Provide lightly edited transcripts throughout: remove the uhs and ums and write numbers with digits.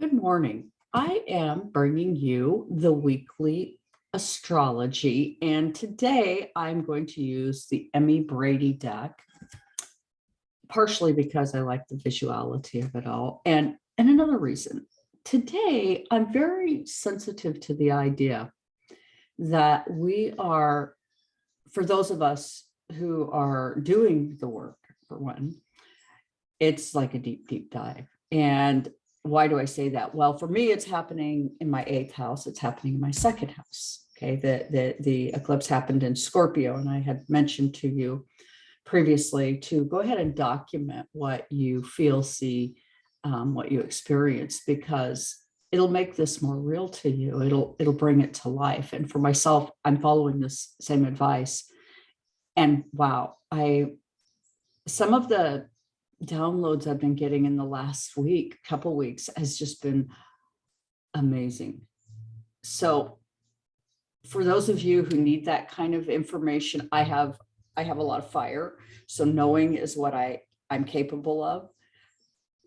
Good morning. I am bringing you the weekly astrology, and today I'm going to use the Emi Brady deck, partially because I like the visuality of it all, and another reason. Today, I'm very sensitive to the idea that we are, for those of us who are doing the work, for one, it's like a deep, deep dive. And why do I say that? Well, for me, it's happening in my eighth house. It's happening in my second house. Okay, the eclipse happened in Scorpio, and I had mentioned to you previously to go ahead and document what you feel, see, what you experience, because it'll make this more real to you. It'll bring it to life. And for myself, I'm following this same advice. And wow, some of the downloads I've been getting in the last couple weeks has just been amazing. So for those of you who need that kind of information, I have a lot of fire. So knowing is what I'm capable of.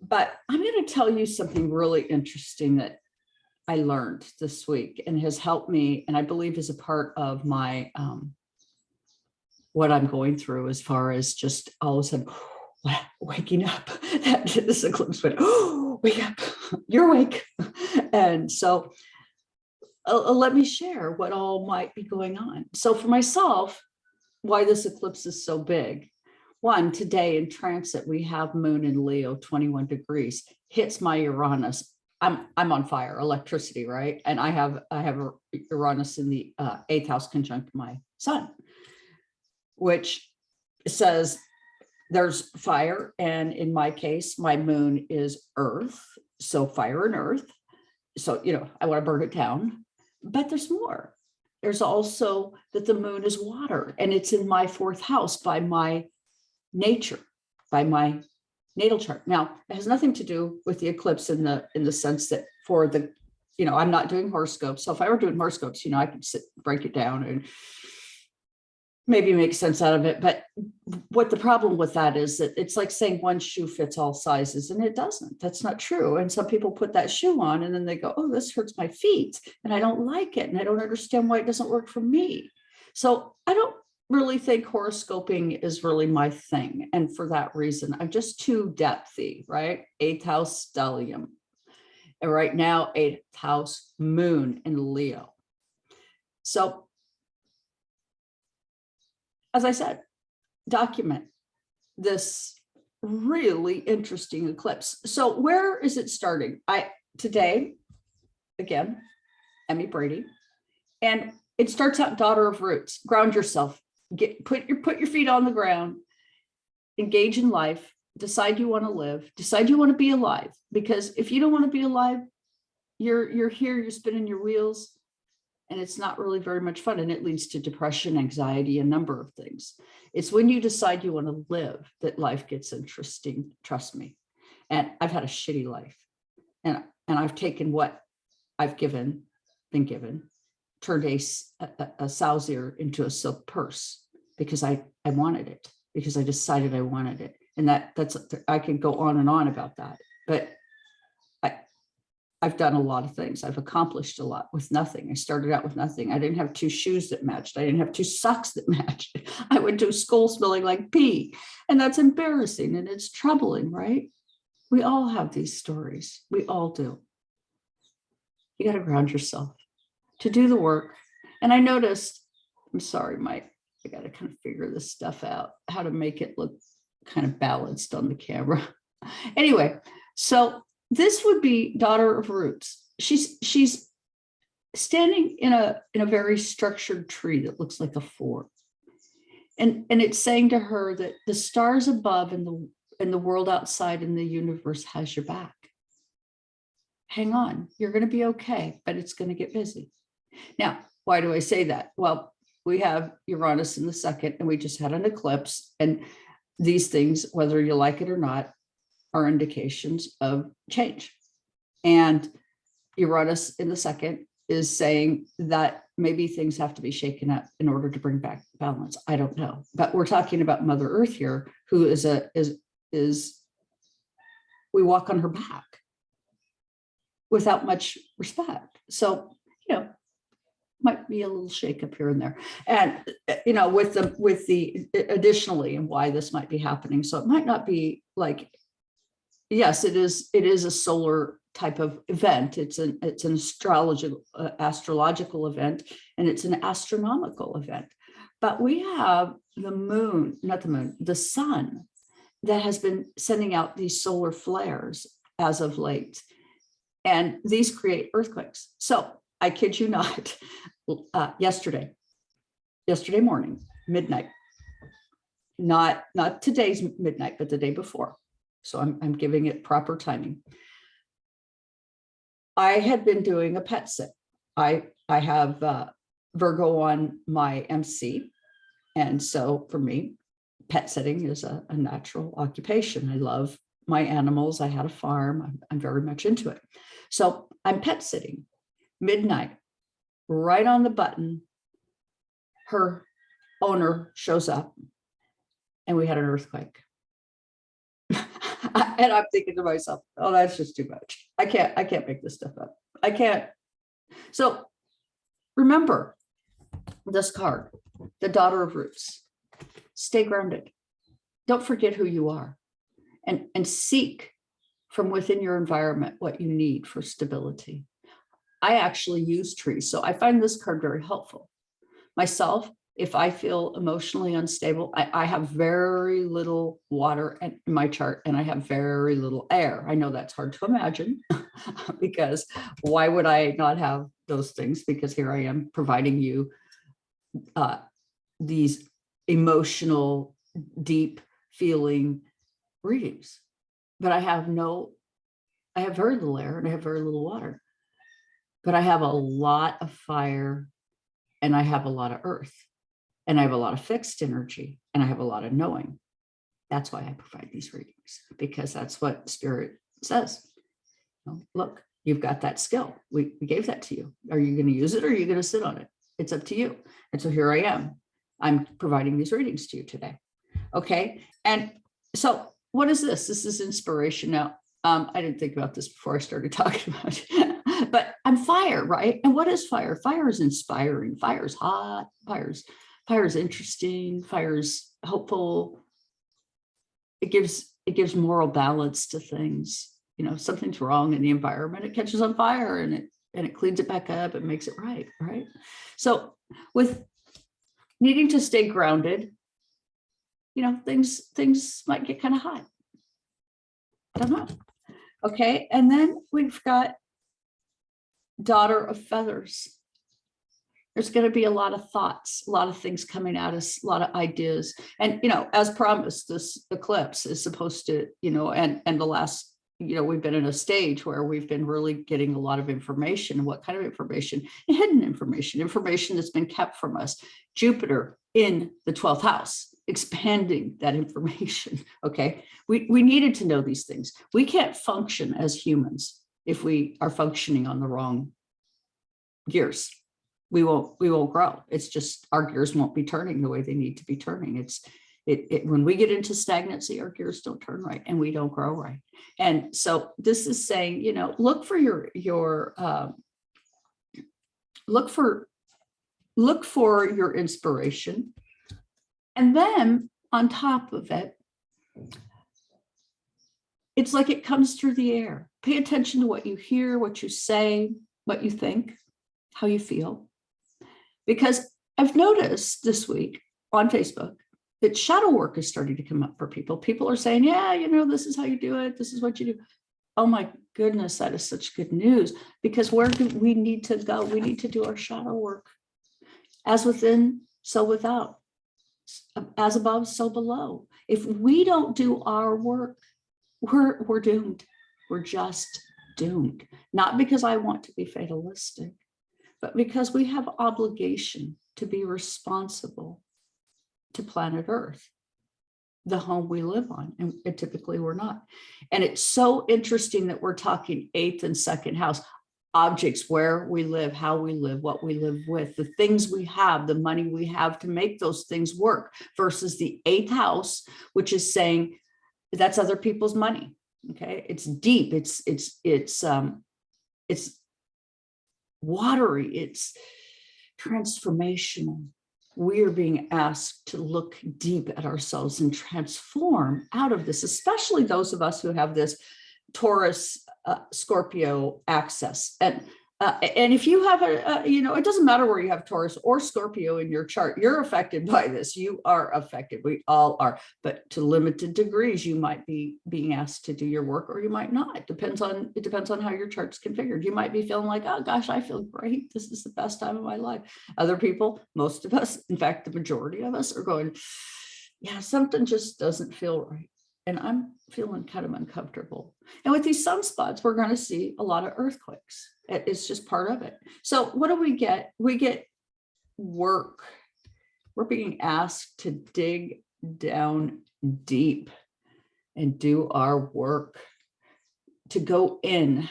But I'm going to tell you something really interesting that I learned this week and has helped me, and I believe is a part of my what I'm going through as far as just all of a sudden waking up. That this eclipse went, oh, wake up, you're awake. And so let me share what all might be going on. So for myself, why this eclipse is so big. One, today in transit, we have moon in Leo, 21 degrees, hits my Uranus. I'm on fire, electricity, right? And I have Uranus in the eighth house conjunct my sun, which says there's fire. And in my case, my moon is earth. So fire and earth. So, I want to burn it down, but there's more. There's also that the moon is water, and it's in my fourth house by my nature, by my natal chart. Now, it has nothing to do with the eclipse in the sense that for the, I'm not doing horoscopes. So if I were doing horoscopes, I could break it down and maybe make sense out of it. But what the problem with that is that it's like saying one shoe fits all sizes, and it doesn't. That's not true. And some people put that shoe on and then they go, oh, this hurts my feet and I don't like it. And I don't understand why it doesn't work for me. So I don't really think horoscoping is really my thing. And for that reason, I'm just too depthy, right? Eighth house stellium. And right now, eighth house moon in Leo. So as I said, document this really interesting eclipse. So where is it starting? Today, again, Emi Brady, and it starts out daughter of roots. Ground yourself. Put your feet on the ground. Engage in life. Decide you want to live. Decide you want to be alive. Because if you don't want to be alive, you're here. You're spinning your wheels. And it's not really very much fun. And it leads to depression, anxiety, a number of things. It's when you decide you want to live that life gets interesting. Trust me. And I've had a shitty life. And I've taken what I've been given, turned a sow's ear into a silk purse because I wanted it, because I decided I wanted it. And that's I could go on and on about that. But I've done a lot of things. I've accomplished a lot with nothing. I started out with nothing. I didn't have two shoes that matched. I didn't have two socks that matched. I went to school smelling like pee. And that's embarrassing and it's troubling, right? We all have these stories. We all do. You got to ground yourself to do the work. And I noticed, I'm sorry, Mike, I got to kind of figure this stuff out, how to make it look kind of balanced on the camera. Anyway, so this would be daughter of roots. She's standing in a very structured tree that looks like a fort. And it's saying to her that the stars above and the world outside in the universe has your back. Hang on, you're going to be okay, but it's going to get busy. Now, why do I say that? Well, we have Uranus in the second, and we just had an eclipse. And these things, whether you like it or not, are indications of change. And Uranus in the second is saying that maybe things have to be shaken up in order to bring back balance. I don't know, but we're talking about Mother Earth here, who is we walk on her back. without much respect. So, might be a little shake up here and there. And, with the additionally, and why this might be happening. So it might not be like, yes, it is a solar type of event. It's an astrological event, and it's an astronomical event. But we have the sun that has been sending out these solar flares as of late. And these create earthquakes. So I kid you not, yesterday morning, midnight, not today's midnight, but the day before. So I'm giving it proper timing. I had been doing a pet sit. I have Virgo on my MC. And so for me, pet sitting is a natural occupation. I love my animals. I had a farm. I'm very much into it. So I'm pet sitting midnight, right on the button. Her owner shows up and we had an earthquake. And I'm thinking to myself, oh, that's just too much. I can't make this stuff up. I can't. So remember this card, the daughter of roots. Stay grounded. Don't forget who you are, and seek from within your environment what you need for stability. I actually use trees, so I find this card very helpful. Myself, if I feel emotionally unstable, I have very little water in my chart, and I have very little air. I know that's hard to imagine because why would I not have those things? Because here I am providing you these emotional, deep feeling readings. But I have very little air and I have very little water. But I have a lot of fire and I have a lot of earth. And I have a lot of fixed energy and I have a lot of knowing. That's why I provide these readings, because that's what Spirit says. Look, you've got that skill. We gave that to you. Are you going to use it or are you going to sit on it? It's up to you. And so here I am. I'm providing these readings to you today. Okay. And so what is this? This is inspiration. Now, I didn't think about this before I started talking about it, but I'm fire, right? And what is fire? Fire is inspiring. Fire is hot. Fire is interesting. Fire is hopeful. It gives moral balance to things. Something's wrong in the environment, it catches on fire and it cleans it back up and makes it right. So with needing to stay grounded, things might get kind of hot. I don't know. Okay. And then we've got daughter of feathers. There's going to be a lot of thoughts, a lot of things coming at us, a lot of ideas. And, as promised, this eclipse is supposed to, and the last, we've been in a stage where we've been really getting a lot of information. What kind of information? Hidden information that's been kept from us. Jupiter in the 12th house, expanding that information. Okay. We needed to know these things. We can't function as humans if we are functioning on the wrong gears. We won't grow. It's just our gears won't be turning the way they need to be turning. When we get into stagnancy, our gears don't turn right and we don't grow right. And so this is saying, look for look for your inspiration. And then on top of it, it's like it comes through the air. Pay attention to what you hear, what you say, what you think, how you feel. Because I've noticed this week on Facebook that shadow work is starting to come up for people. People are saying, yeah, this is how you do it. This is what you do. Oh my goodness, that is such good news. Because where do we need to go? We need to do our shadow work. As within, so without. As above, so below. If we don't do our work, we're doomed. We're just doomed. Not because I want to be fatalistic, but because we have obligation to be responsible to planet Earth, the home we live on, and typically we're not. And it's so interesting that we're talking 8th and 2nd house, objects, where we live, how we live, what we live with, the things we have, the money we have to make those things work, versus the 8th house, which is saying that's other people's money. Okay, it's deep. It's it's watery, it's transformational. We are being asked to look deep at ourselves and transform out of this, especially those of us who have this Taurus, Scorpio axis. And if you have it doesn't matter where you have Taurus or Scorpio in your chart, you're affected by this. You are affected. We all are, but to limited degrees. You might be being asked to do your work, or you might not. It depends on how your chart's configured. You might be feeling like, oh gosh, I feel great. This is the best time of my life. Other people, most of us, in fact, the majority of us are going, yeah, something just doesn't feel right. And I'm feeling kind of uncomfortable. And with these sunspots, we're going to see a lot of earthquakes. It's just part of it. So what do we get? We get work. We're being asked to dig down deep and do our work, to go in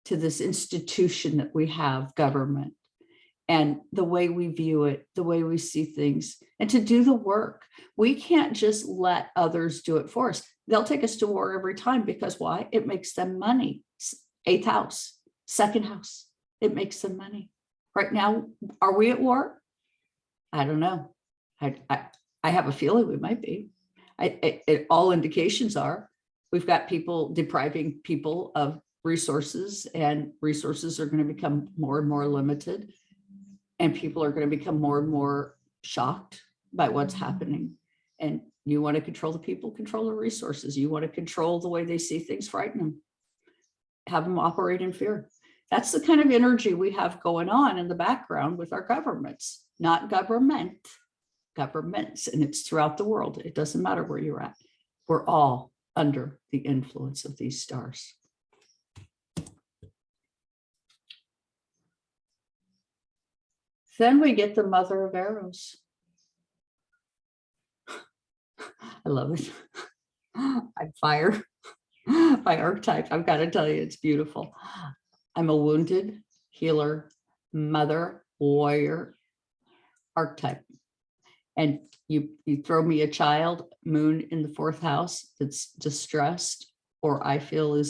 to this institution that we have, government, and the way we view it, the way we see things, and to do the work. We can't just let others do it for us. They'll take us to war every time, because why? It makes them money. 8th house, 2nd house, it makes them money. Right now, are we at war? I don't know. I have a feeling we might be. All indications are we've got people depriving people of resources, and resources are going to become more and more limited. And people are going to become more and more shocked by what's happening. And you want to control the people, control the resources. You want to control the way they see things, frighten them, have them operate in fear. That's the kind of energy we have going on in the background with our governments, not government, governments. And it's throughout the world. It doesn't matter where you're at. We're all under the influence of these stars. Then we get the Mother of Arrows. I love it. I'm fire by archetype. I've got to tell you, it's beautiful. I'm a wounded healer, mother, warrior archetype. And you throw me a child, moon in the 4th house, that's distressed, or I feel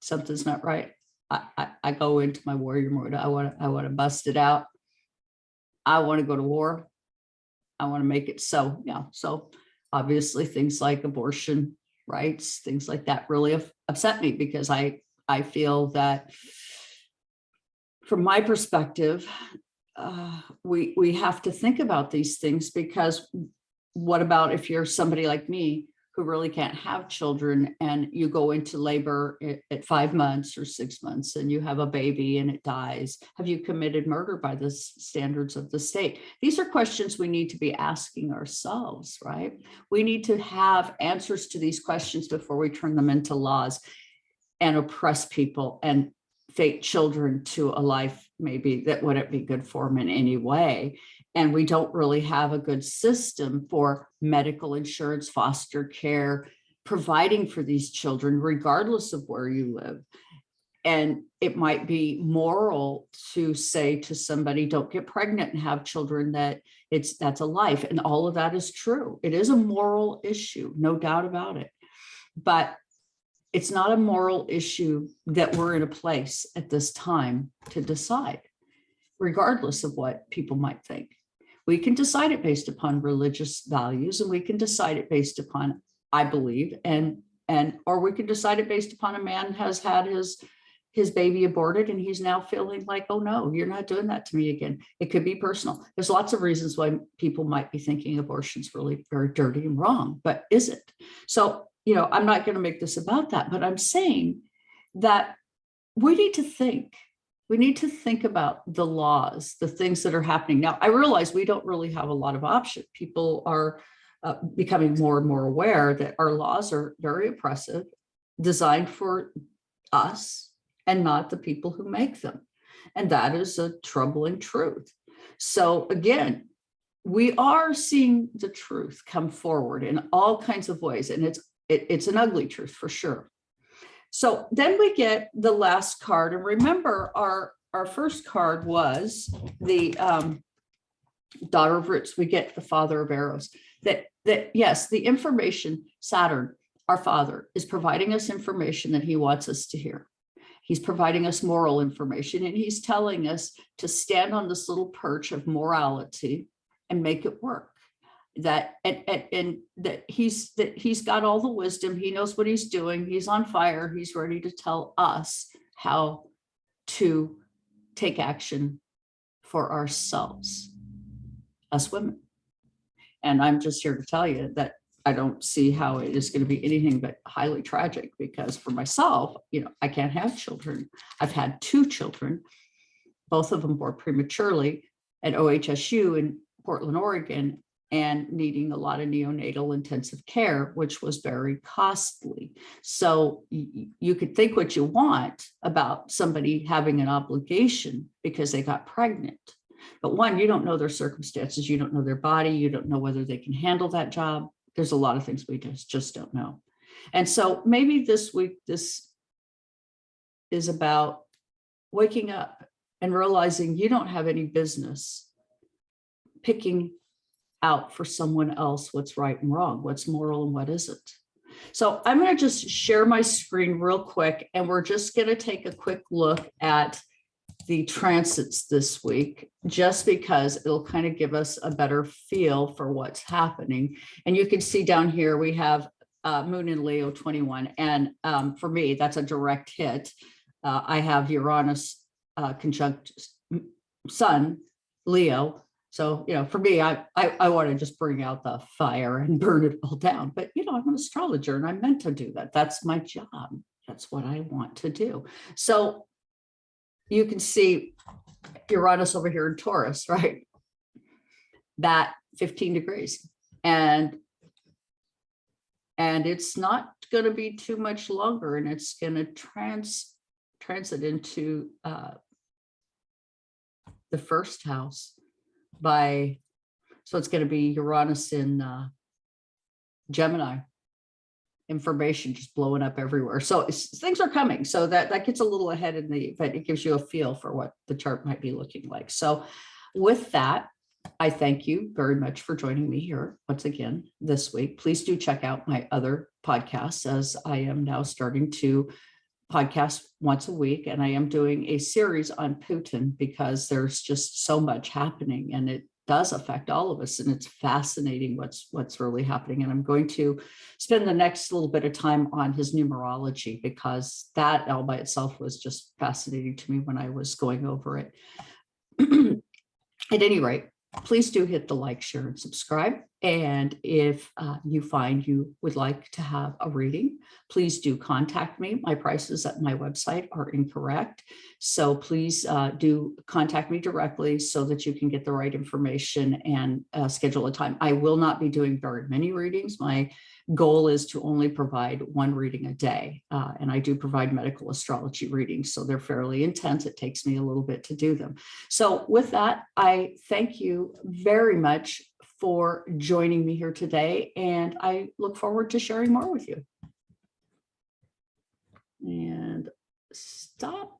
something's not right. I go into my warrior mode. I want to bust it out. I want to go to war. I want to make it so. Yeah. So obviously things like abortion rights, things like that really upset me, because I feel that from my perspective, we have to think about these things, because what about if you're somebody like me who really can't have children, and you go into labor at 5 months or 6 months and you have a baby and it dies? Have you committed murder by the standards of the state? These are questions we need to be asking ourselves, right? We need to have answers to these questions before we turn them into laws and oppress people and fate children to a life maybe that wouldn't be good for them in any way. And we don't really have a good system for medical insurance, foster care, providing for these children, regardless of where you live. And it might be moral to say to somebody, don't get pregnant and have children, that's a life. And all of that is true. It is a moral issue, no doubt about it. But it's not a moral issue that we're in a place at this time to decide, regardless of what people might think. We can decide it based upon religious values, and we can decide it based upon, I believe, or we can decide it based upon a man has had his baby aborted and he's now feeling like, oh no, you're not doing that to me again. It could be personal. There's lots of reasons why people might be thinking abortion's really very dirty and wrong, but is it? So, I'm not going to make this about that, but I'm saying that we need to think. We need to think about the laws, the things that are happening. Now, I realize we don't really have a lot of options. People are becoming more and more aware that our laws are very oppressive, designed for us and not the people who make them. And that is a troubling truth. So again, we are seeing the truth come forward in all kinds of ways. And it's an ugly truth for sure. So then we get the last card, and remember our first card was the Daughter of Roots. We get the Father of Arrows. That yes, the information, Saturn, our father, is providing us information that he wants us to hear. He's providing us moral information, and he's telling us to stand on this little perch of morality and make it work. That he's got all the wisdom. He knows what he's doing. He's on fire. He's ready to tell us how to take action for ourselves, us women. And I'm just here to tell you that I don't see how it is going to be anything but highly tragic, because for myself, I can't have children. I've had 2 children, both of them born prematurely at OHSU in Portland, Oregon, and needing a lot of neonatal intensive care, which was very costly. So you could think what you want about somebody having an obligation because they got pregnant. But one, you don't know their circumstances, you don't know their body, you don't know whether they can handle that job. There's a lot of things we just don't know. And so maybe this week, this is about waking up and realizing you don't have any business picking out for someone else what's right and wrong, what's moral and what isn't. So I'm going to just share my screen real quick, and we're just going to take a quick look at the transits this week, just because it'll kind of give us a better feel for what's happening. And you can see down here, we have Moon in Leo 21. And for me, that's a direct hit. I have Uranus conjunct Sun, Leo. So, for me, I want to just bring out the fire and burn it all down. But, I'm an astrologer and I'm meant to do that. That's my job. That's what I want to do. So you can see Uranus over here in Taurus, right? That 15 degrees. And it's not going to be too much longer, and it's going to transit into the first house so it's going to be Uranus in Gemini. Information just blowing up everywhere. So things are coming. So that gets a little ahead but it gives you a feel for what the chart might be looking like. So with that, I thank you very much for joining me here once again this week. Please do check out my other podcasts, as I am now starting to podcast once a week, and I am doing a series on Putin because there's just so much happening, and it does affect all of us, and it's fascinating what's really happening. And I'm going to spend the next little bit of time on his numerology, because that all by itself was just fascinating to me when I was going over it. At any rate, please do hit the like, share, and subscribe. And if you find you would like to have a reading, please do contact me. My prices at my website are incorrect. So please do contact me directly so that you can get the right information and schedule a time. I will not be doing very many readings. My goal is to only provide 1 reading a day. And I do provide medical astrology readings, so they're fairly intense. It takes me a little bit to do them. So with that, I thank you very much for joining me here today, and I look forward to sharing more with you. And stop